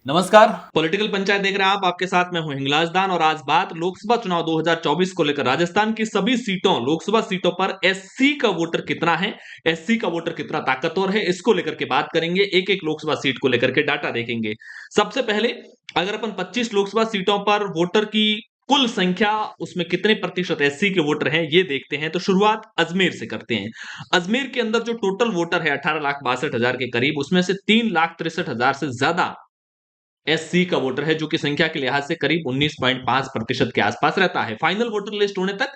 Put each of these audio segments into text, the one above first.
नमस्कार। पॉलिटिकल पंचायत देख रहे हैं आप। आपके साथ मैं हूं हिंगलाज दान और आज बात लोकसभा चुनाव 2024 को लेकर राजस्थान की सभी सीटों लोकसभा सीटों पर एससी का वोटर कितना है, एससी का वोटर कितना ताकतवर है, इसको लेकर के बात करेंगे। एक एक लोकसभा सीट को लेकर के डाटा देखेंगे। सबसे पहले अगर अपन 25 लोकसभा सीटों पर वोटर की कुल संख्या, उसमें कितने प्रतिशत एससी के वोटर हैं ये देखते हैं, तो शुरुआत अजमेर से करते हैं। अजमेर के अंदर जो टोटल वोटर है 18,62,000 के करीब, उसमें से 3,63,000 से ज्यादा एससी का वोटर है, जो कि संख्या के लिहाज से करीब 19.5% के आसपास रहता है। फाइनल वोटर लिस्ट होने तक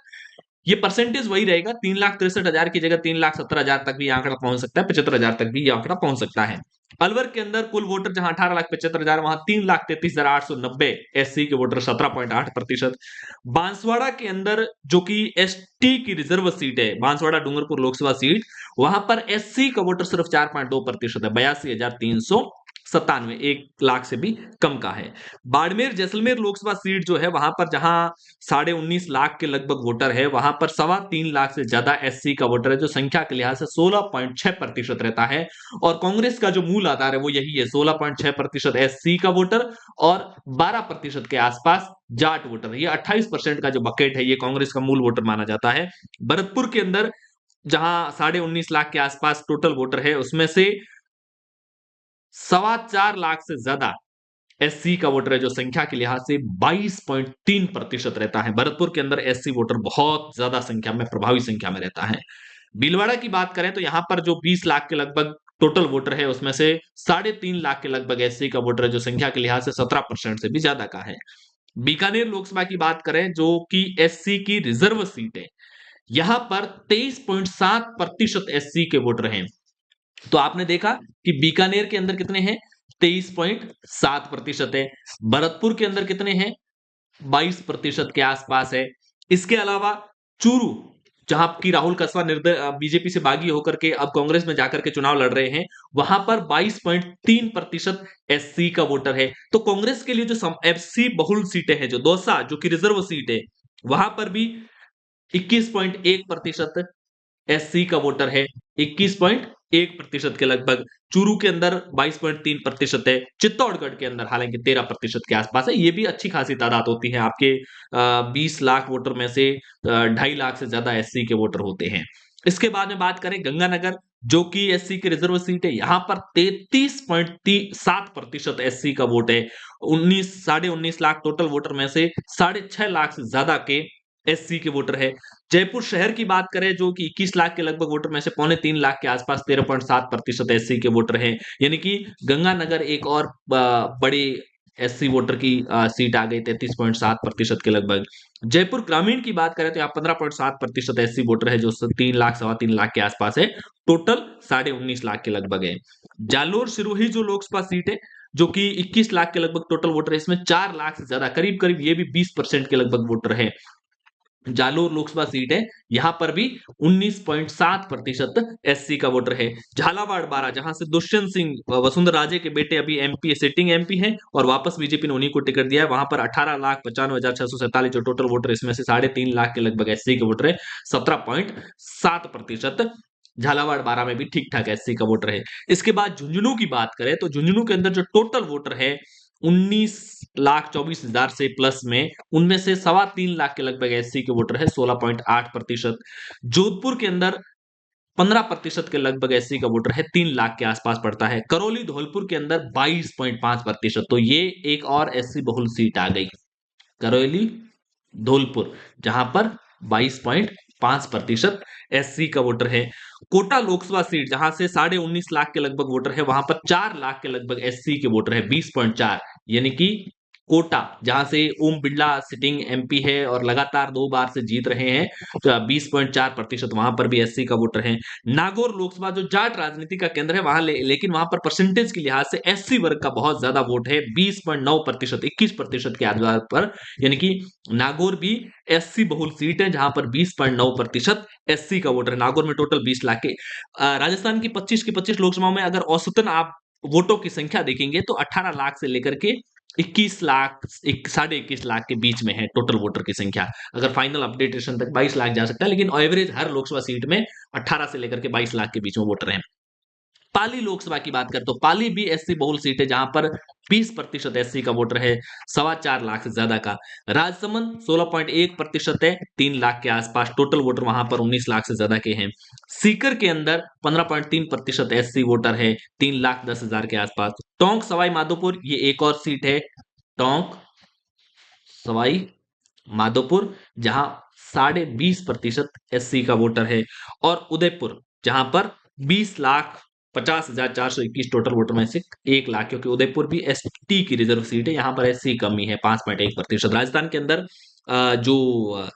ये परसेंटेज वही रहेगा। 3,63,000 की जगह 3,70,000 तक भी आंकड़ा पहुंच सकता है, 75,000 तक भी ये आंकड़ा पहुंच सकता है। अलवर के अंदर कुल वोटर जहां 18,75,000, वहां 3,33,890 एससी के वोटर 17.8%। बांसवाड़ा के अंदर जो कि एसटी की रिजर्व सीट है, बांसवाड़ा डूंगरपुर लोकसभा सीट, वहां पर एससी का वोटर सिर्फ 4.2% है, 82,397, 1 लाख से भी कम का है। बाड़मेर जैसलमेर लोकसभा सीट जो है, वहां पर जहां 19.5 लाख के लगभग वोटर है, वहां पर 3.25 लाख से ज्यादा एससी का वोटर है, जो संख्या के लिहाज से 16.6% रहता है। और कांग्रेस का जो मूल आधार है वो यही है, 16.6% एससी का वोटर और 12% के आसपास जाट वोटर। ये 28% का जो बकेट है, ये कांग्रेस का मूल वोटर माना जाता है। भरतपुर के अंदर जहां 19.5 लाख के आसपास टोटल वोटर है, उसमें से 4.25 लाख से ज्यादा एससी का वोटर है, जो संख्या के लिहाज से 22.3% रहता है। भरतपुर के अंदर एससी वोटर बहुत ज्यादा संख्या में, प्रभावी संख्या में रहता है। भीलवाड़ा की बात करें तो यहां पर जो 20 लाख के लगभग टोटल वोटर है, उसमें से 3.5 लाख के लगभग एससी का वोटर है, जो संख्या के लिहाज से 17% से भी ज्यादा का है। बीकानेर लोकसभा की बात करें, जो कि एससी की रिजर्व सीट है, यहां पर 23.7% एससी के वोटर हैं। तो आपने देखा कि बीकानेर के अंदर कितने हैं, 23.7% है। भरतपुर के अंदर कितने हैं, 22% के आसपास है। इसके अलावा चूरू, जहां की राहुल कसवा बीजेपी से बागी होकर के अब कांग्रेस में जाकर के चुनाव लड़ रहे हैं, वहां पर 22.3% एससी का वोटर है। तो कांग्रेस के लिए जो एफसी बहुल सीटें हैं, जो दौसा जो कि रिजर्व सीट है, वहां पर भी 21.1% एससी का वोटर है, 21.1% के लगभग। चूरू के अंदर 22.3% है। चित्तौड़गढ़ के अंदर हालांकि 13% के आसपास है। ये भी अच्छी खासी तादाद होती है। आपके 20 लाख वोटर में से 2.5 लाख से ज्यादा एससी के वोटर होते हैं। इसके बाद में बात करें गंगानगर, जो कि एससी की रिजर्व सीट है, यहां पर 33.7% एससी का वोट है। 19.5 लाख टोटल वोटर में से 6.5 लाख से ज्यादा के एससी के वोटर है। जयपुर शहर की बात करें, जो कि 21 लाख के लगभग वोटर में से 2.25 लाख के आसपास 13.7% एससी के वोटर हैं। यानी कि गंगानगर एक और बड़ी एससी वोटर की सीट आ गई, 33.7% के लगभग। जयपुर ग्रामीण की बात करें तो यहाँ 15.7% एससी वोटर है, जो 3 लाख 3.25 लाख के आसपास है। टोटल 19.5 लाख के लगभग है। जालोर सिरोही जो लोकसभा सीट है, जो कि 21 लाख के लगभग टोटल वोटर है, इसमें 4 लाख से ज्यादा, करीब करीब ये भी 20% के लगभग वोटर है। जालोर लोकसभा सीट है, यहां पर भी 19.7% एससी का वोटर है। झालावाड़ 12, जहां से दुष्यंत सिंह वसुंधरा राजे के बेटे अभी एमपी सिटिंग एमपी हैं और वापस बीजेपी ने उन्हीं को टिकट दिया है, वहां पर 18,95,647 जो टोटल वोटर, इसमें से 3.5 लाख के लगभग एससी के वोटर है, 17.7%। झालावाड़ 12 में भी ठीक ठाक एससी का वोटर है। इसके बाद झुंझुनू की बात करें तो झुंझुनू के अंदर जो टोटल वोटर है 19,24,000 से प्लस में, उनमें से 3.25 लाख के लगभग एससी के वोटर है, 16.8%। जोधपुर के अंदर 15% के लगभग एससी का वोटर है, 3 लाख के आसपास पड़ता है। करौली धौलपुर के अंदर 22.5%। तो ये एक और एससी बहुल सीट आ गई, करौली धौलपुर, जहां पर 22.5% एससी का वोटर है। कोटा लोकसभा सीट, जहां से 19.5 लाख के लगभग वोटर है, वहां पर 4 लाख के लगभग एससी के वोटर है, 20.4। यानी कि कोटा, जहां से ओम बिरला सिटिंग एमपी है और लगातार 2 बार से जीत रहे हैं, तो 20.4%, वहां पर भी एससी का वोटर है। नागौर लोकसभा जो जाट राजनीति का केंद्र है, वहां लेकिन वहां पर परसेंटेज के लिहाज से एससी वर्ग का बहुत ज्यादा वोट है, 20.9%, 21% के आधार पर। यानी कि नागौर भी एससी बहुल सीट है, जहां पर 20.9% एससी का वोटर है। नागौर में टोटल 20 लाख के। राजस्थान की 25 की 25 लोकसभाओं में अगर औसतन आप वोटों की संख्या देखेंगे तो 18 लाख से लेकर के 21 लाख, 21.5 लाख के बीच में है टोटल वोटर की संख्या। अगर फाइनल अपडेटेशन तक 22 लाख जा सकता है, लेकिन एवरेज हर लोकसभा सीट में 18 से लेकर के 22 लाख के बीच में वोटर हैं। पाली लोकसभा की बात करें तो पाली भी एससी बहुल सीट है, जहां पर 20% एससी का वोटर है, 4.25 लाख से ज्यादा का। राजसमंद 16.1% है, 3 लाख के आसपास। टोटल वोटर वहां पर 19 लाख से ज्यादा के हैं। सीकर के अंदर 15.3% एससी वोटर है, 3,10,000 के आसपास। टोंक सवाई माधोपुर ये एक और सीट है, टोंक सवाई माधोपुर, जहां 20.5% एससी का वोटर है। और उदयपुर, जहां पर 20,50,421 टोटल वोटर में से 1 लाख, क्योंकि उदयपुर भी एसटी की रिजर्व सीट है, यहां पर एससी कमी है 5.1%। राजस्थान के अंदर जो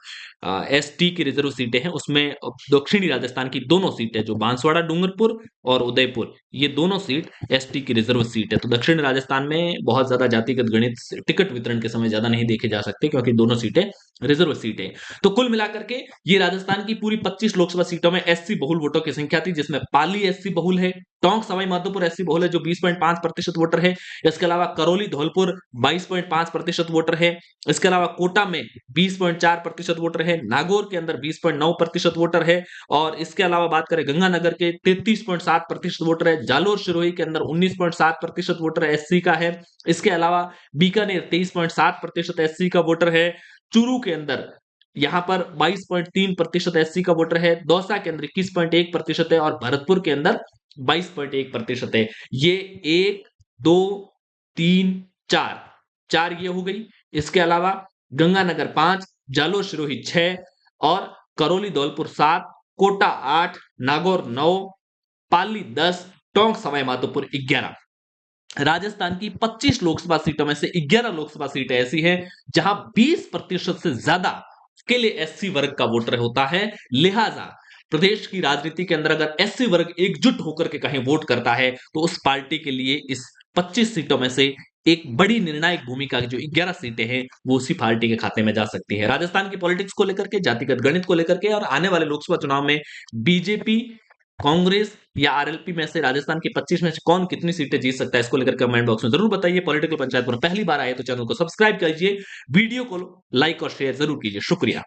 एसटी की रिजर्व सीटें हैं उसमें दक्षिणी राजस्थान की दोनों सीटें, जो बांसवाड़ा डूंगरपुर और उदयपुर, ये दोनों सीट एसटी की रिजर्व सीट है। तो दक्षिण राजस्थान में बहुत ज्यादा जातिगत गणित टिकट वितरण के समय ज्यादा नहीं देखे जा सकते, क्योंकि दोनों सीटें रिजर्व सीटें। तो कुल मिलाकर के ये राजस्थान की पूरी 25 लोकसभा सीटों में एससी बहुल वोटों की संख्या थी, जिसमें पाली एससी बहुल है, टोंक सवाई माधोपुर एससी बहुल है जो 20.5% वोटर है। इसके अलावा करौली धौलपुर 22.5% वोटर है। इसके अलावा कोटा में 20.4% वोटर है, नागौर के अंदर 20.9% वोटर है। और इसके अलावा बात करें गंगानगर के 33.7% वोटर है, जालोर सिरोही के अंदर 19.7% वोटर एससी का है। इसके अलावा बीकानेर 23.7% एससी का वोटर है। चूरू के अंदर यहां पर 22.3% एससी का वोटर है, दौसा के अंदर 21.1% है, और भरतपुर के अंदर 22.1% है। ये 1, 2, 3, 4 ये हो गई। इसके अलावा गंगानगर 5, जालोर सिरोही 6, और करौली धौलपुर 7, कोटा 8, नागौर 9, पाली 10, टोंक सवाई माधोपुर 11। राजस्थान की 25 लोकसभा सीटों में से 11 लोकसभा सीटें ऐसी हैं जहां 20% से ज्यादा के लिए एससी वर्ग का वोटर होता है। लिहाजा प्रदेश की राजनीति के अंदर अगर एससी वर्ग एकजुट होकर के कहीं वोट करता है तो उस पार्टी के लिए इस 25 सीटों में से एक बड़ी निर्णायक भूमिका की जो 11 सीटें हैं वो उसी पार्टी के खाते में जा सकती है। राजस्थान की पॉलिटिक्स को लेकर के, जातिगत गणित को लेकर के, और आने वाले लोकसभा चुनाव में बीजेपी, कांग्रेस या आरएलपी में से राजस्थान की 25 में से कौन कितनी सीटें जीत सकता है, इसको लेकर कमेंट बॉक्स में जरूर बताइए। पॉलिटिकल पंचायत पर पहली बार आए तो चैनल को सब्सक्राइब कीजिए, वीडियो को लाइक और शेयर जरूर कीजिए। शुक्रिया।